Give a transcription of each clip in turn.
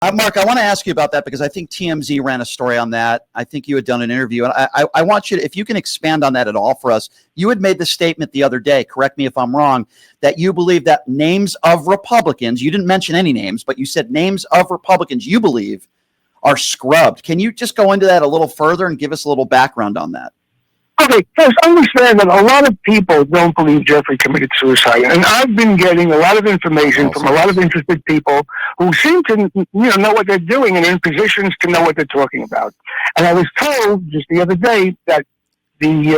Mark, I want to ask you about that because I think TMZ ran a story on that. I think you had done an interview, and I want you to, if you can expand on that at all for us. You had made the statement the other day, correct me if I'm wrong, that you believe that names of Republicans, you didn't mention any names, but you said names of Republicans you believe are scrubbed. Can you just go into that a little further and give us a little background on that? Okay, first, understand that a lot of people don't believe Jeffrey committed suicide. And I've been getting a lot of information from a lot of interested people who seem to know what they're doing and in positions to know what they're talking about. And I was told just the other day that these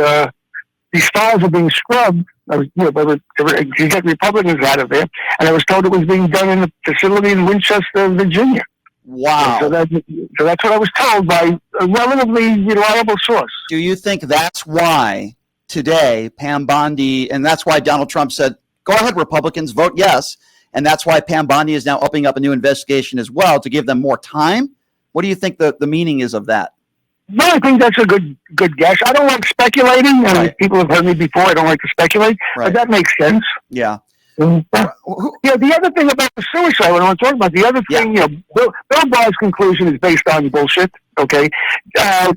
files are being scrubbed. To get Republicans out of there. And I was told it was being done in a facility in Winchester, Virginia. Wow. So that's what I was told by a relatively reliable source. Do you think that's why today Pam Bondi, and that's why Donald Trump said, go ahead, Republicans, vote yes. And that's why Pam Bondi is now opening up a new investigation as well to give them more time? What do you think the meaning is of that? No, I think that's a good guess. I don't like speculating. Right. People have heard me before. I don't like to speculate. Right. But that makes sense. Yeah. The other thing about the suicide, when I'm talking about the other thing, Bill Barr's conclusion is based on bullshit. Okay, after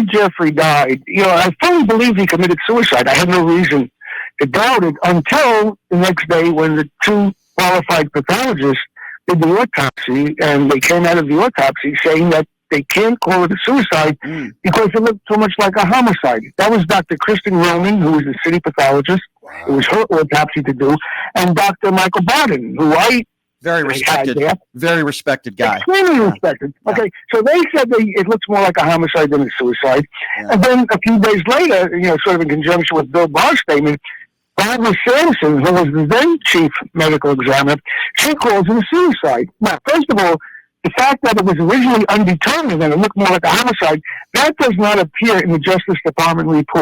Jeffrey died, I fully believe he committed suicide. I had no reason to doubt it until the next day when the two qualified pathologists did the autopsy, and they came out of the autopsy saying that they can't call it a suicide because it looked so much like a homicide. That was Dr. Kristen Roman, who was the city pathologist. Wow. It was her autopsy to do. And Dr. Michael Barden, who I very respected guy. Extremely respected. Yeah. Okay, so they said it looks more like a homicide than a suicide. Yeah. And then a few days later, sort of in conjunction with Bill Barr's statement, Barbara Sampson, who was the then chief medical examiner, she calls it a suicide. Now, first of all, the fact that it was originally undetermined and it looked more like a homicide, that does not appear in the Justice Department report.